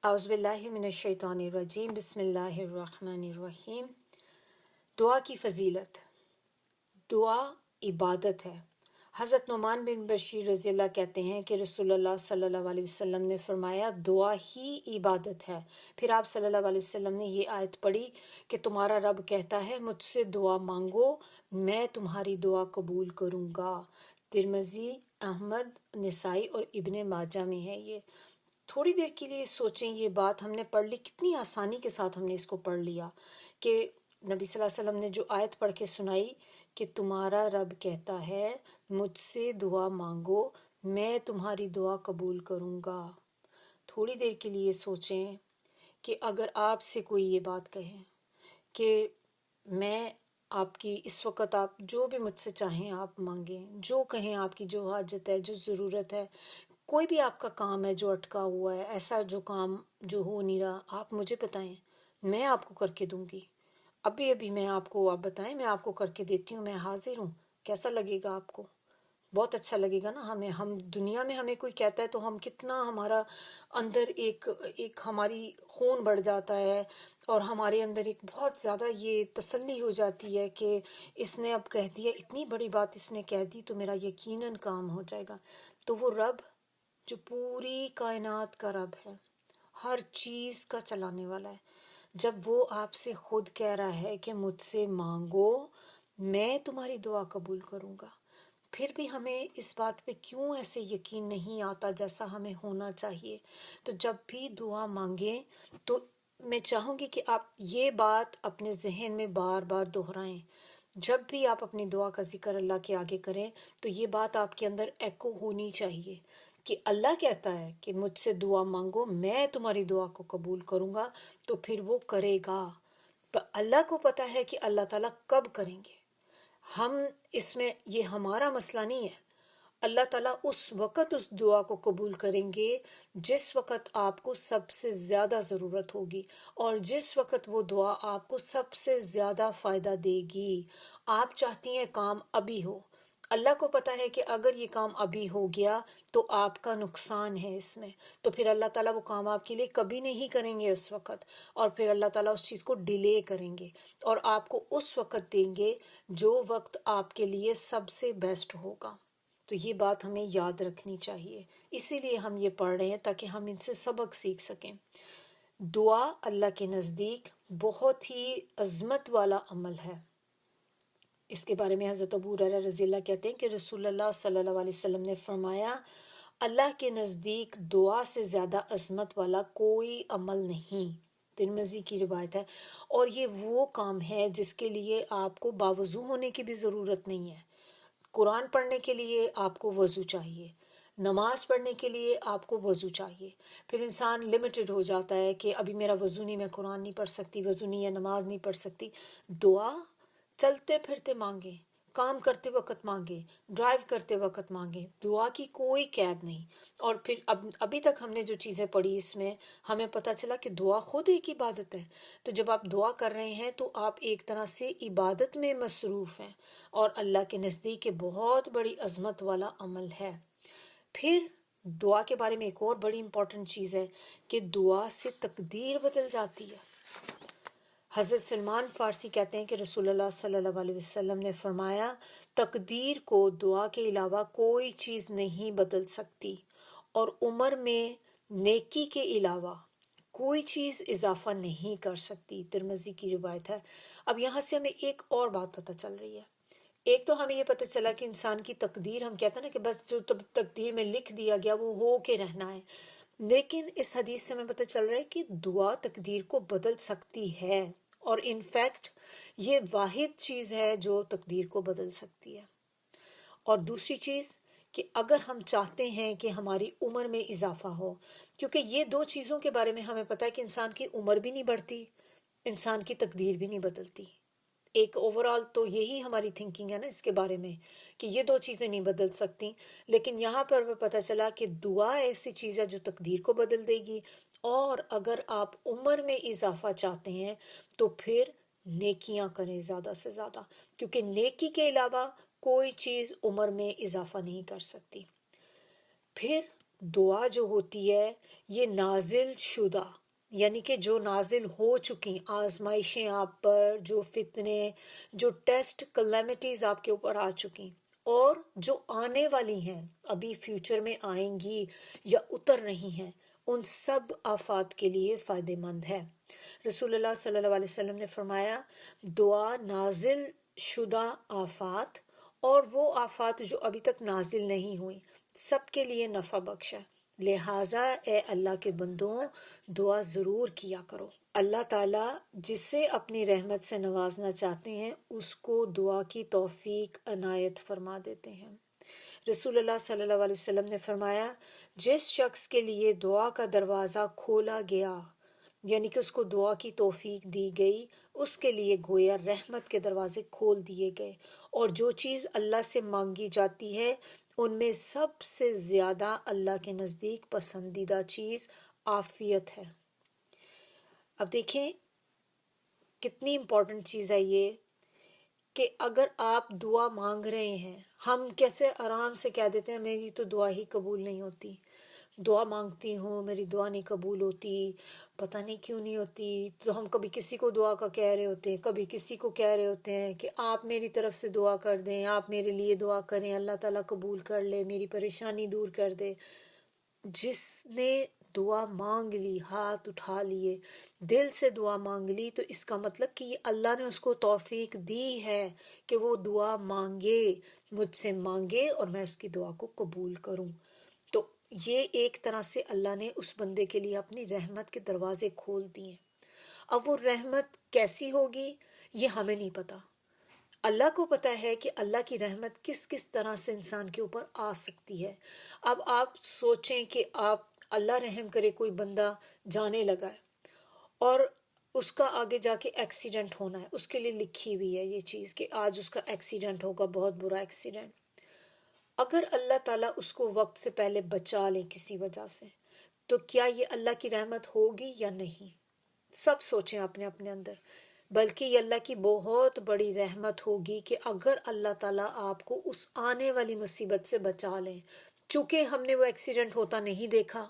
اعوذ باللہ من الشیطان الرجیم، بسم اللہ الرحمن الرحیم۔ دعا کی فضیلت۔ دعا عبادت ہے۔ حضرت نعمان بن بشیر رضی اللہ کہتے ہیں کہ رسول اللہ صلی اللہ علیہ وسلم نے فرمایا دعا ہی عبادت ہے۔ پھر آپ صلی اللہ علیہ وسلم نے یہ آیت پڑھی کہ تمہارا رب کہتا ہے مجھ سے دعا مانگو میں تمہاری دعا قبول کروں گا۔ ترمذی، احمد، نسائی اور ابن ماجہ میں ہے یہ۔ تھوڑی دیر کے لیے سوچیں، یہ بات ہم نے پڑھ لی، کتنی آسانی کے ساتھ ہم نے اس کو پڑھ لیا کہ نبی صلی اللہ علیہ وسلم نے جو آیت پڑھ کے سنائی کہ تمہارا رب کہتا ہے مجھ سے دعا مانگو میں تمہاری دعا قبول کروں گا۔ تھوڑی دیر کے لیے سوچیں کہ اگر آپ سے کوئی یہ بات کہے کہ میں آپ کی اس وقت، آپ جو بھی مجھ سے چاہیں آپ مانگیں، جو کہیں، آپ کی جو حاجت ہے، جو ضرورت ہے، کوئی بھی آپ کا کام ہے جو اٹکا ہوا ہے، ایسا جو کام جو ہو نہیں رہا، آپ مجھے بتائیں، میں آپ کو کر کے دوں گی۔ ابھی میں آپ کو، آپ بتائیں، میں آپ کو کر کے دیتی ہوں، میں حاضر ہوں۔ کیسا لگے گا آپ کو؟ بہت اچھا لگے گا نا ہمیں۔ ہم دنیا میں ہمیں کوئی کہتا ہے تو ہم کتنا، ہمارا اندر ایک ہماری خون بڑھ جاتا ہے اور ہمارے اندر ایک بہت زیادہ یہ تسلی ہو جاتی ہے کہ اس نے اب کہہ دیا، اتنی بڑی بات اس نے کہہ دی تو میرا یقیناً کام ہو جائے گا۔ تو وہ رب جو پوری کائنات کا رب ہے، ہر چیز کا چلانے والا ہے، جب وہ آپ سے خود کہہ رہا ہے کہ مجھ سے مانگو میں تمہاری دعا قبول کروں گا، پھر بھی ہمیں اس بات پہ کیوں ایسے یقین نہیں آتا جیسا ہمیں ہونا چاہیے؟ تو جب بھی دعا مانگیں تو میں چاہوں گی کہ آپ یہ بات اپنے ذہن میں بار بار دہرائیں۔ جب بھی آپ اپنی دعا کا ذکر اللہ کے آگے کریں تو یہ بات آپ کے اندر ایکو ہونی چاہیے کہ اللہ کہتا ہے کہ مجھ سے دعا مانگو میں تمہاری دعا کو قبول کروں گا، تو پھر وہ کرے گا۔ تو اللہ کو پتہ ہے کہ اللہ تعالیٰ کب کریں گے۔ ہم اس میں، یہ ہمارا مسئلہ نہیں ہے۔ اللہ تعالیٰ اس وقت اس دعا کو قبول کریں گے جس وقت آپ کو سب سے زیادہ ضرورت ہوگی اور جس وقت وہ دعا آپ کو سب سے زیادہ فائدہ دے گی۔ آپ چاہتی ہیں کام ابھی ہو، اللہ کو پتہ ہے کہ اگر یہ کام ابھی ہو گیا تو آپ کا نقصان ہے اس میں، تو پھر اللہ تعالیٰ وہ کام آپ کے لیے کبھی نہیں کریں گے اس وقت، اور پھر اللہ تعالیٰ اس چیز کو ڈیلے کریں گے اور آپ کو اس وقت دیں گے جو وقت آپ کے لیے سب سے بیسٹ ہوگا۔ تو یہ بات ہمیں یاد رکھنی چاہیے، اسی لیے ہم یہ پڑھ رہے ہیں تاکہ ہم ان سے سبق سیکھ سکیں۔ دعا اللہ کے نزدیک بہت ہی عظمت والا عمل ہے۔ اس کے بارے میں حضرت ابو ہریرہ رضی اللہ کہتے ہیں کہ رسول اللہ صلی اللہ علیہ وسلم نے فرمایا اللہ کے نزدیک دعا سے زیادہ عظمت والا کوئی عمل نہیں۔ ترمذی کی روایت ہے، اور یہ وہ کام ہے جس کے لیے آپ کو باوضو ہونے کی بھی ضرورت نہیں ہے۔ قرآن پڑھنے کے لیے آپ کو وضو چاہیے، نماز پڑھنے کے لیے آپ کو وضو چاہیے۔ پھر انسان لمیٹڈ ہو جاتا ہے کہ ابھی میرا وضو نہیں، میں قرآن نہیں پڑھ سکتی، وضو نہیں ہے، نماز نہیں پڑھ سکتی۔ دعا چلتے پھرتے مانگیں، کام کرتے وقت مانگیں، ڈرائیو کرتے وقت مانگیں، دعا کی کوئی قید نہیں۔ اور پھر ابھی تک ہم نے جو چیزیں پڑھی اس میں ہمیں پتہ چلا کہ دعا خود ایک عبادت ہے۔ تو جب آپ دعا کر رہے ہیں تو آپ ایک طرح سے عبادت میں مصروف ہیں اور اللہ کے نزدیک یہ بہت بڑی عظمت والا عمل ہے۔ پھر دعا کے بارے میں ایک اور بڑی امپورٹنٹ چیز ہے کہ دعا سے تقدیر بدل جاتی ہے۔ حضرت سلمان فارسی کہتے ہیں کہ رسول اللہ صلی اللہ علیہ وسلم نے فرمایا تقدیر کو دعا کے علاوہ کوئی چیز نہیں بدل سکتی، اور عمر میں نیکی کے علاوہ کوئی چیز اضافہ نہیں کر سکتی۔ ترمذی کی روایت ہے۔ اب یہاں سے ہمیں ایک اور بات پتہ چل رہی ہے۔ ایک تو ہمیں یہ پتہ چلا کہ انسان کی تقدیر، ہم کہتے ہیں نا کہ بس جو تقدیر میں لکھ دیا گیا وہ ہو کے رہنا ہے، لیکن اس حدیث سے ہمیں پتہ چل رہا ہے کہ دعا تقدیر کو بدل سکتی ہے، اور انفیکٹ یہ واحد چیز ہے جو تقدیر کو بدل سکتی ہے۔ اور دوسری چیز کہ اگر ہم چاہتے ہیں کہ ہماری عمر میں اضافہ ہو، کیونکہ یہ دو چیزوں کے بارے میں ہمیں پتہ ہے کہ انسان کی عمر بھی نہیں بڑھتی، انسان کی تقدیر بھی نہیں بدلتی۔ ایک اوورال تو یہی ہماری تھنکنگ ہے نا اس کے بارے میں کہ یہ دو چیزیں نہیں بدل سکتی، لیکن یہاں پر وہ پتہ چلا کہ دعا ایسی چیز ہے جو تقدیر کو بدل دے گی، اور اگر آپ عمر میں اضافہ چاہتے ہیں تو پھر نیکیاں کریں زیادہ سے زیادہ، کیونکہ نیکی کے علاوہ کوئی چیز عمر میں اضافہ نہیں کر سکتی۔ پھر دعا جو ہوتی ہے یہ نازل شدہ، یعنی کہ جو نازل ہو چکی آزمائشیں آپ پر، جو فتنے، جو ٹیسٹ کلیمٹیز آپ کے اوپر آ چکی اور جو آنے والی ہیں، ابھی فیوچر میں آئیں گی یا اتر رہی ہیں، ان سب آفات کے لیے فائدہ مند ہے۔ رسول اللہ صلی اللہ علیہ وسلم نے فرمایا دعا نازل شدہ آفات اور وہ آفات جو ابھی تک نازل نہیں ہوئی سب کے لیے نفع بخش ہے، لہٰذا اے اللہ کے بندوں دعا ضرور کیا کرو۔ اللہ تعالیٰ جسے اپنی رحمت سے نوازنا چاہتے ہیں اس کو دعا کی توفیق عنایت فرما دیتے ہیں۔ رسول اللہ صلی اللہ علیہ وسلم نے فرمایا جس شخص کے لیے دعا کا دروازہ کھولا گیا، یعنی کہ اس کو دعا کی توفیق دی گئی، اس کے لیے گویا رحمت کے دروازے کھول دیے گئے، اور جو چیز اللہ سے مانگی جاتی ہے ان میں سب سے زیادہ اللہ کے نزدیک پسندیدہ چیز عافیت ہے۔ اب دیکھیں کتنی امپورٹنٹ چیز ہے یہ کہ اگر آپ دعا مانگ رہے ہیں، ہم کیسے آرام سے کہہ دیتے ہیں میری تو دعا ہی قبول نہیں ہوتی، دعا مانگتی ہوں میری دعا نہیں قبول ہوتی، پتہ نہیں کیوں نہیں ہوتی۔ تو ہم کبھی کسی کو دعا کا کہہ رہے ہوتے ہیں، کبھی کسی کو کہہ رہے ہوتے ہیں کہ آپ میری طرف سے دعا کر دیں، آپ میرے لیے دعا کریں، اللہ تعالیٰ قبول کر لے، میری پریشانی دور کر دے۔ جس نے دعا مانگ لی، ہاتھ اٹھا لیے، دل سے دعا مانگ لی، تو اس کا مطلب کہ یہ اللہ نے اس کو توفیق دی ہے کہ وہ دعا مانگے، مجھ سے مانگے اور میں اس کی دعا کو قبول کروں۔ تو یہ ایک طرح سے اللہ نے اس بندے کے لیے اپنی رحمت کے دروازے کھول دیے۔ اب وہ رحمت کیسی ہوگی یہ ہمیں نہیں پتا، اللہ کو پتہ ہے کہ اللہ کی رحمت کس کس طرح سے انسان کے اوپر آ سکتی ہے۔ اب آپ سوچیں کہ آپ اللہ رحم کرے کوئی بندہ جانے لگا ہے اور اس کا آگے جا کے ایکسیڈنٹ ہونا ہے، اس کے لیے لکھی ہوئی ہے یہ چیز کہ آج اس کا ایکسیڈنٹ ہوگا، بہت برا ایکسیڈنٹ۔ اگر اللہ تعالیٰ اس کو وقت سے پہلے بچا لے کسی وجہ سے تو کیا یہ اللہ کی رحمت ہوگی یا نہیں؟ سب سوچیں اپنے اپنے اندر۔ بلکہ یہ اللہ کی بہت بڑی رحمت ہوگی کہ اگر اللہ تعالیٰ آپ کو اس آنے والی مصیبت سے بچا لیں، چونکہ ہم نے وہ ایکسیڈنٹ ہوتا نہیں دیکھا،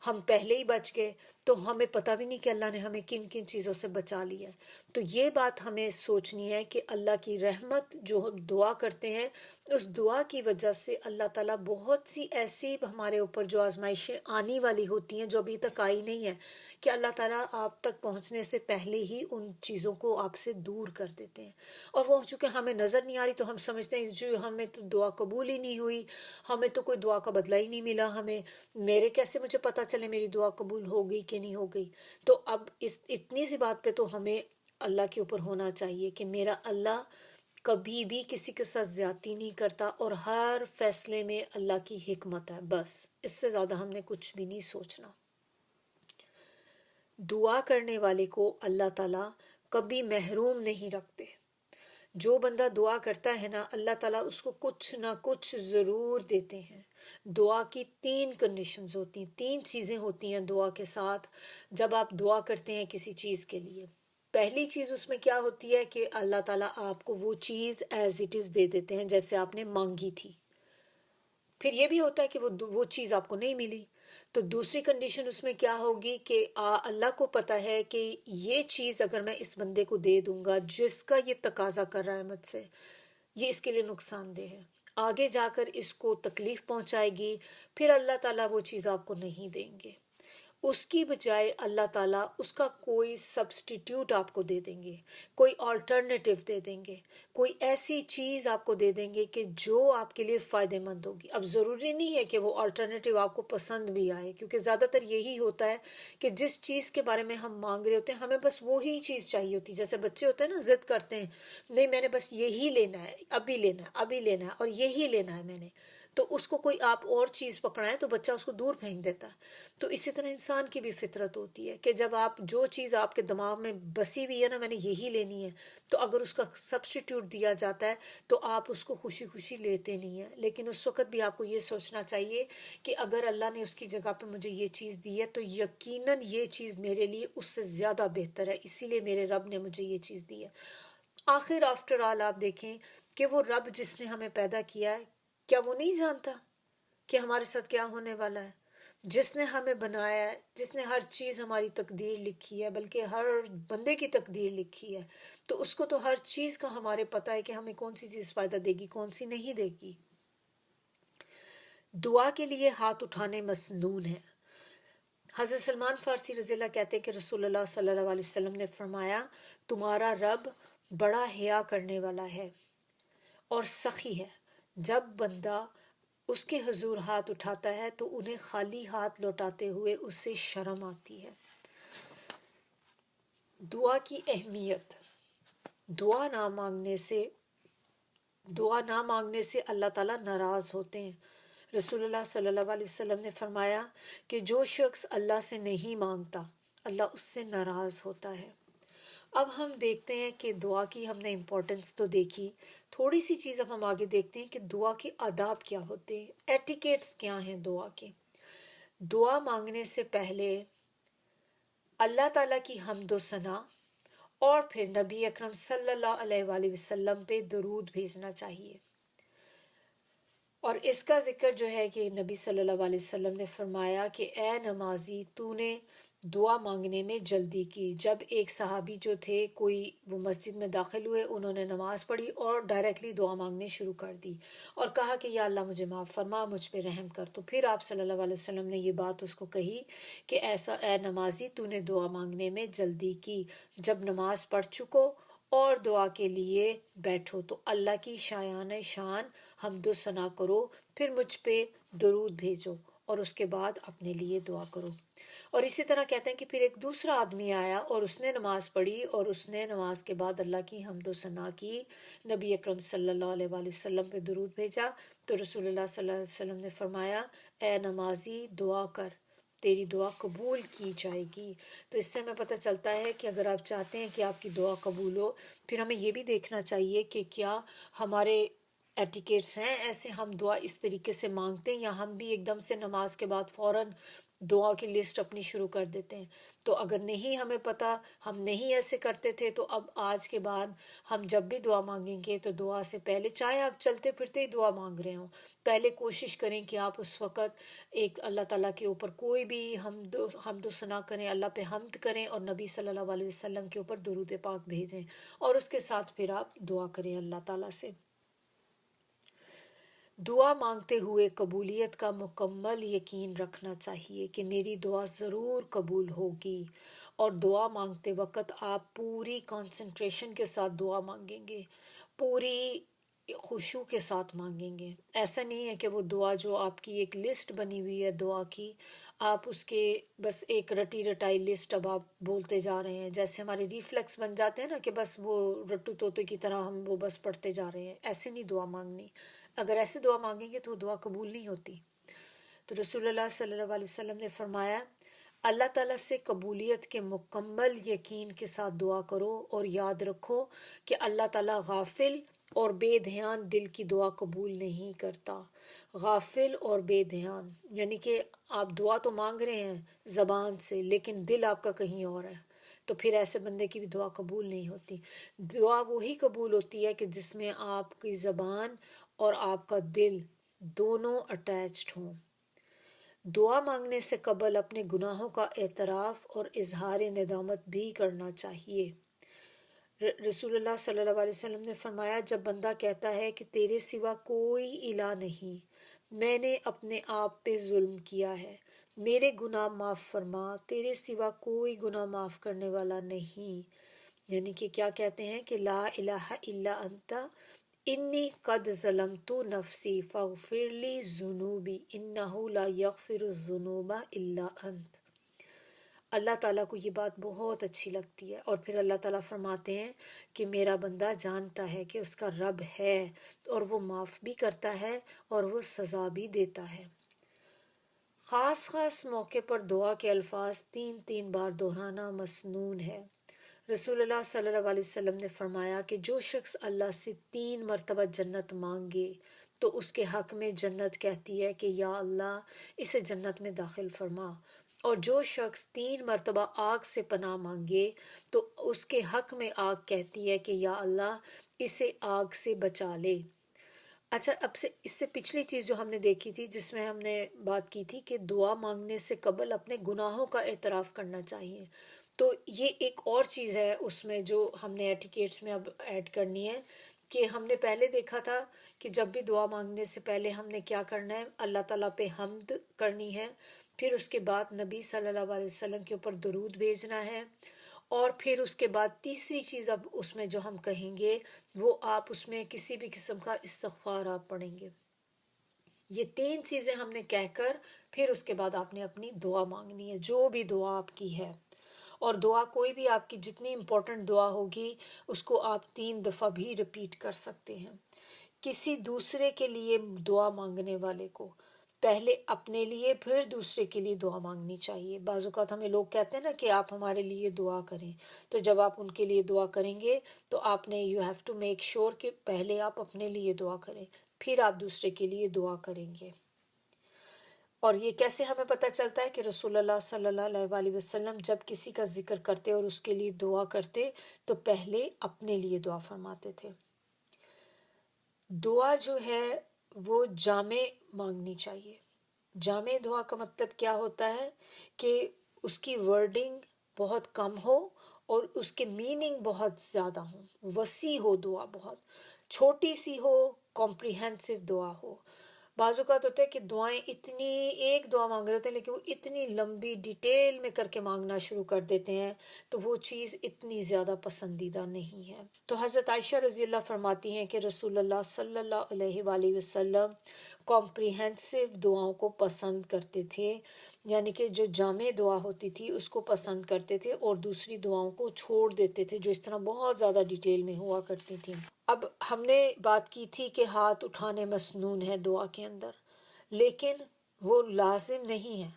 ہم پہلے ہی بچ گئے، تو ہمیں پتہ بھی نہیں کہ اللہ نے ہمیں کن کن چیزوں سے بچا لیا ہے۔ تو یہ بات ہمیں سوچنی ہے کہ اللہ کی رحمت جو ہم دعا کرتے ہیں اس دعا کی وجہ سے اللہ تعالیٰ بہت سی ایسی ہمارے اوپر جو آزمائشیں آنے والی ہوتی ہیں جو ابھی تک آئی نہیں ہیں، کہ اللہ تعالیٰ آپ تک پہنچنے سے پہلے ہی ان چیزوں کو آپ سے دور کر دیتے ہیں، اور وہ چونکہ ہمیں نظر نہیں آ رہی تو ہم سمجھتے ہیں جو ہمیں تو دعا قبول ہی نہیں ہوئی، ہمیں تو کوئی دعا کا بدلہ ہی نہیں ملا، ہمیں میرے کیسے مجھے پتہ چلے میری دعا قبول ہو گئی کہ نہیں ہو گئی۔ تو اب اس اتنی سی بات پہ تو ہمیں اللہ کے اوپر ہونا چاہیے کہ میرا اللہ کبھی بھی کسی کے ساتھ زیادتی نہیں کرتا اور ہر فیصلے میں اللہ کی حکمت ہے، بس اس سے زیادہ ہم نے کچھ بھی نہیں سوچنا۔ دعا کرنے والے کو اللہ تعالیٰ کبھی محروم نہیں رکھتے۔ جو بندہ دعا کرتا ہے نا اللہ تعالیٰ اس کو کچھ نہ کچھ ضرور دیتے ہیں۔ دعا کی 3 کنڈیشنز ہوتی ہیں، 3 چیزیں ہوتی ہیں دعا کے ساتھ جب آپ دعا کرتے ہیں کسی چیز کے لیے۔ پہلی چیز اس میں کیا ہوتی ہے کہ اللہ تعالیٰ آپ کو وہ چیز ایز اٹ از دے دیتے ہیں جیسے آپ نے مانگی تھی۔ پھر یہ بھی ہوتا ہے کہ وہ چیز آپ کو نہیں ملی، تو دوسری کنڈیشن اس میں کیا ہوگی کہ اللہ کو پتہ ہے کہ یہ چیز اگر میں اس بندے کو دے دوں گا جس کا یہ تقاضا کر رہا ہے مجھ سے، یہ اس کے لیے نقصان دہ ہے، آگے جا کر اس کو تکلیف پہنچائے گی، پھر اللہ تعالیٰ وہ چیز آپ کو نہیں دیں گے۔ اس کی بجائے اللہ تعالیٰ اس کا کوئی سبسٹیٹیوٹ آپ کو دے دیں گے، کوئی آلٹرنیٹیو دے دیں گے، کوئی ایسی چیز آپ کو دے دیں گے کہ جو آپ کے لیے فائدہ مند ہوگی۔ اب ضروری نہیں ہے کہ وہ آلٹرنیٹیو آپ کو پسند بھی آئے، کیونکہ زیادہ تر یہی ہوتا ہے کہ جس چیز کے بارے میں ہم مانگ رہے ہوتے ہیں ہمیں بس وہی چیز چاہیے ہوتی ہے۔ جیسے بچے ہوتے ہیں نا، ضد کرتے ہیں، نہیں میں نے بس یہی لینا ہے، ابھی لینا ہے، ابھی لینا ہے، اور یہی لینا ہے میں نے، تو اس کو کوئی آپ اور چیز پکڑائیں تو بچہ اس کو دور پھینک دیتا ہے۔ تو اسی طرح انسان کی بھی فطرت ہوتی ہے کہ جب آپ جو چیز آپ کے دماغ میں بسی ہوئی ہے نا میں نے یہی لینی ہے، تو اگر اس کا سبسٹیٹیوٹ دیا جاتا ہے تو آپ اس کو خوشی خوشی لیتے نہیں ہیں۔ لیکن اس وقت بھی آپ کو یہ سوچنا چاہیے کہ اگر اللہ نے اس کی جگہ پہ مجھے یہ چیز دی ہے تو یقیناً یہ چیز میرے لیے اس سے زیادہ بہتر ہے، اسی لیے میرے رب نے مجھے یہ چیز دی ہے۔ آخر آفٹر آل آپ دیکھیں کہ وہ رب جس نے ہمیں پیدا کیا ہے، کیا وہ نہیں جانتا کہ ہمارے ساتھ کیا ہونے والا ہے؟ جس نے ہمیں بنایا ہے، جس نے ہر چیز ہماری تقدیر لکھی ہے، بلکہ ہر بندے کی تقدیر لکھی ہے، تو اس کو تو ہر چیز کا ہمارے پتہ ہے کہ ہمیں کون سی چیز فائدہ دے گی، کون سی نہیں دے گی۔ دعا کے لیے ہاتھ اٹھانے مسنون ہے۔ حضرت سلمان فارسی رضی اللہ کہتے ہیں کہ رسول اللہ صلی اللہ علیہ وسلم نے فرمایا، تمہارا رب بڑا حیا کرنے والا ہے اور سخی ہے۔ جب بندہ اس کے حضور ہاتھ اٹھاتا ہے تو انہیں خالی ہاتھ لوٹاتے ہوئے اس سے شرم آتی ہے۔ دعا کی اہمیت۔ دعا نہ مانگنے سے اللہ تعالیٰ ناراض ہوتے ہیں۔ رسول اللہ صلی اللہ علیہ وسلم نے فرمایا کہ جو شخص اللہ سے نہیں مانگتا، اللہ اس سے ناراض ہوتا ہے۔ اب ہم دیکھتے ہیں کہ دعا کی ہم نے امپورٹنس تو دیکھی، تھوڑی سی چیز اب ہم آگے دیکھتے ہیں کہ دعا کے آداب کیا ہوتے ہیں، ایٹیکیٹس کیا ہیں دعا کے۔ دعا مانگنے سے پہلے اللہ تعالیٰ کی حمد و ثنا اور پھر نبی اکرم صلی اللہ علیہ وآلہ وسلم پہ درود بھیجنا چاہیے۔ اور اس کا ذکر جو ہے کہ نبی صلی اللہ علیہ وسلم نے فرمایا کہ اے نمازی، تو نے دعا مانگنے میں جلدی کی۔ جب ایک صحابی جو تھے، وہ مسجد میں داخل ہوئے، انہوں نے نماز پڑھی اور ڈائریکٹلی دعا مانگنے شروع کر دی اور کہا کہ یا اللہ مجھے معاف فرما، مجھ پہ رحم کر۔ تو پھر آپ صلی اللہ علیہ وسلم نے یہ بات اس کو کہی کہ ایسا اے نمازی، تو نے دعا مانگنے میں جلدی کی۔ جب نماز پڑھ چکو اور دعا کے لیے بیٹھو تو اللہ کی شایان شان حمد و ثنا کرو، پھر مجھ پہ درود بھیجو اور اس کے بعد اپنے لیے دعا کرو۔ اور اسی طرح کہتے ہیں کہ پھر ایک دوسرا آدمی آیا اور اس نے نماز پڑھی اور اس نے نماز کے بعد اللہ کی حمد و ثنا کی، نبی اکرم صلی اللہ علیہ وآلہ وسلم پہ درود بھیجا، تو رسول اللہ صلی اللہ علیہ وسلم نے فرمایا، اے نمازی دعا کر، تیری دعا قبول کی جائے گی۔ تو اس سے ہمیں پتہ چلتا ہے کہ اگر آپ چاہتے ہیں کہ آپ کی دعا قبول ہو، پھر ہمیں یہ بھی دیکھنا چاہیے کہ کیا ہمارے ایٹیکیٹس ہیں ایسے، ہم دعا اس طریقے سے مانگتے ہیں یا ہم بھی ایک دم سے نماز کے بعد فوراً دعا کی لسٹ اپنی شروع کر دیتے ہیں۔ تو اگر نہیں ہمیں پتہ، ہم نہیں ایسے کرتے تھے، تو اب آج کے بعد ہم جب بھی دعا مانگیں گے تو دعا سے پہلے، چاہے آپ چلتے پھرتے ہی دعا مانگ رہے ہوں، پہلے کوشش کریں کہ آپ اس وقت ایک اللہ تعالیٰ کے اوپر کوئی بھی حمد و ثنا کریں، اللہ پہ حمد کریں اور نبی صلی اللہ علیہ وسلم کے اوپر درود پاک بھیجیں اور اس کے ساتھ پھر آپ دعا کریں اللہ تعالیٰ سے۔ دعا مانگتے ہوئے قبولیت کا مکمل یقین رکھنا چاہیے کہ میری دعا ضرور قبول ہوگی، اور دعا مانگتے وقت آپ پوری کنسنٹریشن کے ساتھ دعا مانگیں گے، پوری خشوع کے ساتھ مانگیں گے۔ ایسا نہیں ہے کہ وہ دعا جو آپ کی ایک لسٹ بنی ہوئی ہے دعا کی، آپ اس کے بس ایک رٹی رٹائی لسٹ اب آپ بولتے جا رہے ہیں، جیسے ہمارے ریفلیکس بن جاتے ہیں نا کہ بس وہ رٹو توتے کی طرح ہم وہ بس پڑھتے جا رہے ہیں۔ ایسے نہیں دعا مانگنی، اگر ایسے دعا مانگیں گے تو دعا قبول نہیں ہوتی۔ تو رسول اللہ صلی اللہ علیہ وسلم نے فرمایا، اللہ تعالیٰ سے قبولیت کے مکمل یقین کے ساتھ دعا کرو اور یاد رکھو کہ اللہ تعالیٰ غافل اور بے دھیان دل کی دعا قبول نہیں کرتا۔ غافل اور بے دھیان یعنی کہ آپ دعا تو مانگ رہے ہیں زبان سے، لیکن دل آپ کا کہیں اور ہے، تو پھر ایسے بندے کی بھی دعا قبول نہیں ہوتی۔ دعا وہی قبول ہوتی ہے کہ جس میں آپ کی زبان اور آپ کا دل دونوں اٹیچڈ ہوں۔ دعا مانگنے سے قبل اپنے گناہوں کا اعتراف اور اظہار ندامت بھی کرنا چاہیے۔ رسول اللہ صلی اللہ علیہ وسلم نے فرمایا، جب بندہ کہتا ہے کہ تیرے سوا کوئی الہ نہیں، میں نے اپنے آپ پہ ظلم کیا ہے، میرے گناہ معاف فرما، تیرے سوا کوئی گناہ معاف کرنے والا نہیں، یعنی کہ کیا کہتے ہیں کہ لا الہ الا انت انی قد ظلمت نفسی فاغفر لی ذنوبی انہ لا یغفر الذنوب الا انت۔ اللہ تعالیٰ کو یہ بات بہت اچھی لگتی ہے، اور پھر اللہ تعالیٰ فرماتے ہیں کہ میرا بندہ جانتا ہے کہ اس کا رب ہے اور وہ معاف بھی کرتا ہے اور وہ سزا بھی دیتا ہے۔ خاص موقع پر دعا کے الفاظ 3 بار دہرانا مسنون ہے۔ رسول اللہ صلی اللہ علیہ وسلم نے فرمایا کہ جو شخص اللہ سے 3 مرتبہ جنت مانگے تو اس کے حق میں جنت کہتی ہے کہ یا اللہ اسے جنت میں داخل فرما، اور جو شخص 3 مرتبہ آگ سے پناہ مانگے تو اس کے حق میں آگ کہتی ہے کہ یا اللہ اسے آگ سے بچا لے۔ اچھا، اب سے اس سے پچھلی چیز جو ہم نے دیکھی تھی، جس میں ہم نے بات کی تھی کہ دعا مانگنے سے قبل اپنے گناہوں کا اعتراف کرنا چاہیے، تو یہ ایک اور چیز ہے اس میں جو ہم نے ایٹیکیٹس میں اب ایڈ کرنی ہے، کہ ہم نے پہلے دیکھا تھا کہ جب بھی دعا مانگنے سے پہلے ہم نے کیا کرنا ہے، اللہ تعالیٰ پہ حمد کرنی ہے، پھر اس کے بعد نبی صلی اللہ علیہ وسلم کے اوپر درود بھیجنا ہے، اور پھر اس کے بعد تیسری چیز اب اس میں جو ہم کہیں گے وہ آپ اس میں کسی بھی قسم کا استغفار آپ پڑھیں گے۔ یہ 3 چیزیں ہم نے کہہ کر پھر اس کے بعد آپ نے اپنی دعا مانگنی ہے، جو بھی دعا آپ کی ہے، اور دعا کوئی بھی آپ کی جتنی امپورٹنٹ دعا ہوگی اس کو آپ 3 دفعہ بھی ریپیٹ کر سکتے ہیں۔ کسی دوسرے کے لیے دعا مانگنے والے کو پہلے اپنے لیے پھر دوسرے کے لیے دعا مانگنی چاہیے۔ بعض اوقات ہمیں لوگ کہتے ہیں نا کہ آپ ہمارے لیے دعا کریں، تو جب آپ ان کے لیے دعا کریں گے تو آپ نے you have to make sure کہ پہلے آپ اپنے لیے دعا کریں، پھر آپ دوسرے کے لیے دعا کریں گے۔ اور یہ کیسے ہمیں پتہ چلتا ہے کہ رسول اللہ صلی اللہ علیہ وسلم جب کسی کا ذکر کرتے اور اس کے لیے دعا کرتے تو پہلے اپنے لیے دعا فرماتے تھے۔ دعا جو ہے وہ جامع مانگنی چاہیے۔ جامع دعا کا مطلب کیا ہوتا ہے کہ اس کی ورڈنگ بہت کم ہو اور اس کے میننگ بہت زیادہ ہوں، وسیع ہو، دعا بہت چھوٹی سی ہو، کمپریہنسو دعا ہو۔ بعض اوقات ہوتا ہے کہ دعائیں اتنی، ایک دعا مانگ رہے ہوتے ہیں لیکن وہ اتنی لمبی ڈیٹیل میں کر کے مانگنا شروع کر دیتے ہیں، تو وہ چیز اتنی زیادہ پسندیدہ نہیں ہے۔ تو حضرت عائشہ رضی اللہ فرماتی ہیں کہ رسول اللہ صلی اللہ علیہ وآلہ وسلم کمپریہنسو دعاؤں کو پسند کرتے تھے، یعنی کہ جو جامع دعا ہوتی تھی اس کو پسند کرتے تھے اور دوسری دعاؤں کو چھوڑ دیتے تھے جو اس طرح بہت زیادہ ڈیٹیل میں ہوا کرتی تھیں۔ اب ہم نے بات کی تھی کہ ہاتھ اٹھانے مسنون ہے دعا کے اندر، لیکن وہ لازم نہیں ہے۔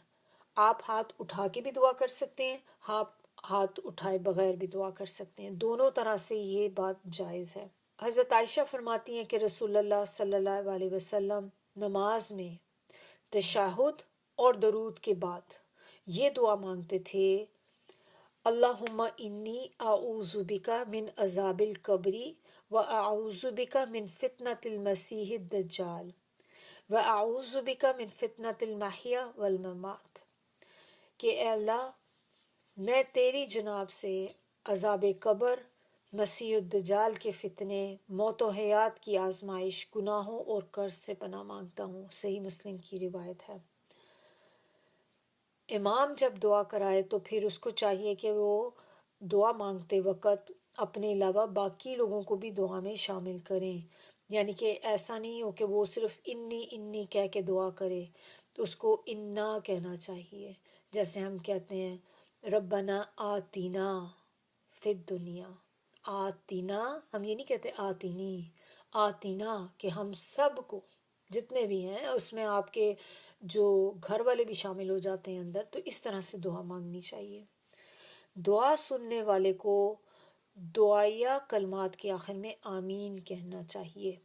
آپ ہاتھ اٹھا کے بھی دعا کر سکتے ہیں، آپ ہاتھ اٹھائے بغیر بھی دعا کر سکتے ہیں، دونوں طرح سے یہ بات جائز ہے۔ حضرت عائشہ فرماتی ہیں کہ رسول اللہ صلی اللہ علیہ وسلم نماز میں تشہد اور درود کے بعد یہ دعا مانگتے تھے: اللہم انی اعوذ بک من عذاب القبر واعوذ بک من فتنۃ المسیح الدجال واعوذ بک من فتنۃ المحیا والممات، کہ اے اللہ میں تیری جناب سے عذاب قبر، مسیح الدجال کے فتنے، موت و حیات کی آزمائش، گناہوں اور قرض سے پناہ مانگتا ہوں۔ صحیح مسلم کی روایت ہے۔ امام جب دعا کرائے تو پھر اس کو چاہیے کہ وہ دعا مانگتے وقت اپنے علاوہ باقی لوگوں کو بھی دعا میں شامل کریں، یعنی کہ ایسا نہیں ہو کہ وہ صرف انی کہہ کے دعا کرے، تو اس کو انا کہنا چاہیے۔ جیسے ہم کہتے ہیں ربنا آتینا فی الدنیا، آتینا، ہم یہ نہیں کہتے آتینی، آتینا، کہ ہم سب کو جتنے بھی ہیں، اس میں آپ کے جو گھر والے بھی شامل ہو جاتے ہیں اندر، تو اس طرح سے دعا مانگنی چاہیے۔ دعا سننے والے کو دعائیہ کلمات کے آخر میں آمین کہنا چاہیے۔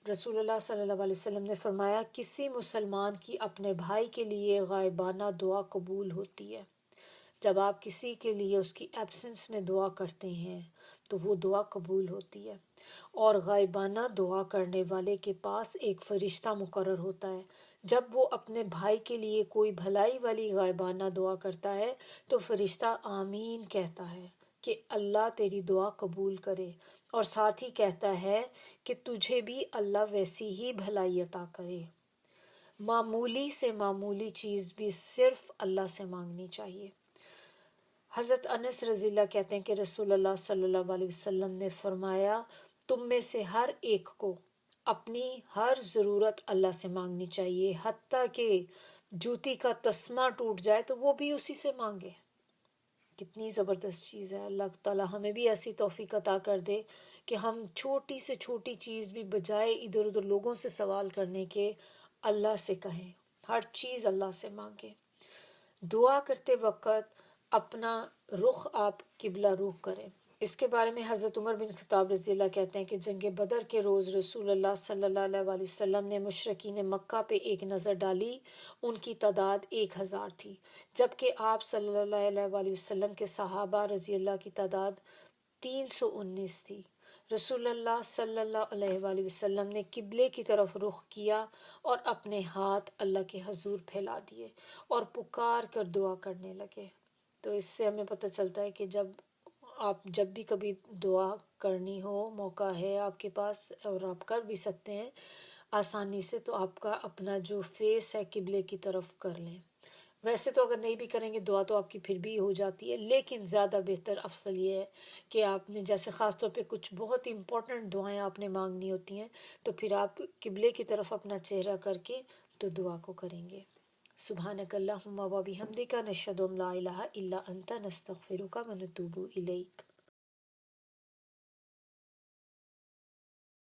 رسول اللہ صلی اللہ علیہ وسلم نے فرمایا کسی مسلمان کی اپنے بھائی کے لیے غائبانہ دعا قبول ہوتی ہے۔ جب آپ کسی کے لیے اس کی ایبسنس میں دعا کرتے ہیں تو وہ دعا قبول ہوتی ہے، اور غائبانہ دعا کرنے والے کے پاس ایک فرشتہ مقرر ہوتا ہے۔ جب وہ اپنے بھائی کے لیے کوئی بھلائی والی غائبانہ دعا کرتا ہے تو فرشتہ آمین کہتا ہے کہ اللہ تیری دعا قبول کرے، اور ساتھ ہی کہتا ہے کہ تجھے بھی اللہ ویسی ہی بھلائی عطا کرے۔ معمولی سے معمولی چیز بھی صرف اللہ سے مانگنی چاہیے۔ حضرت انس رضی اللہ کہتے ہیں کہ رسول اللہ صلی اللہ علیہ وسلم نے فرمایا تم میں سے ہر ایک کو اپنی ہر ضرورت اللہ سے مانگنی چاہیے، حتیٰ کہ جوتی کا تسمہ ٹوٹ جائے تو وہ بھی اسی سے مانگے۔ کتنی زبردست چیز ہے۔ اللہ تعالیٰ ہمیں بھی ایسی توفیق عطا کر دے کہ ہم چھوٹی سے چھوٹی چیز بھی بجائے ادھر ادھر لوگوں سے سوال کرنے کے اللہ سے کہیں، ہر چیز اللہ سے مانگے۔ دعا کرتے وقت اپنا رخ آپ قبلہ رخ کریں۔ اس کے بارے میں حضرت عمر بن خطاب رضی اللہ کہتے ہیں کہ جنگ بدر کے روز رسول اللہ صلی اللہ علیہ وسلم نے مشرکین مکہ پہ ایک نظر ڈالی، ان کی تعداد 1000 تھی، جبکہ آپ صلی اللہ علیہ وسلم کے صحابہ رضی اللہ کی تعداد 319 تھی۔ رسول اللہ صلی اللہ علیہ وآلہ وسلم نے قبلے کی طرف رخ کیا اور اپنے ہاتھ اللہ کے حضور پھیلا دیے اور پکار کر دعا کرنے لگے۔ تو اس سے ہمیں پتہ چلتا ہے کہ جب بھی کبھی دعا کرنی ہو، موقع ہے آپ کے پاس اور آپ کر بھی سکتے ہیں آسانی سے، تو آپ کا اپنا جو فیس ہے قبلے کی طرف کر لیں۔ ویسے تو اگر نہیں بھی کریں گے دعا تو آپ کی پھر بھی ہو جاتی ہے، لیکن زیادہ بہتر افضل یہ ہے کہ آپ نے جیسے خاص طور پہ کچھ بہت امپورٹنٹ دعائیں آپ نے مانگنی ہوتی ہیں تو پھر آپ قبلے کی طرف اپنا چہرہ کر کے تو دعا کو کریں گے۔ سبحانک اللہم و بحمدک، نشہد ان لا الہ الا انت، نستغفرک و نتوب الیک۔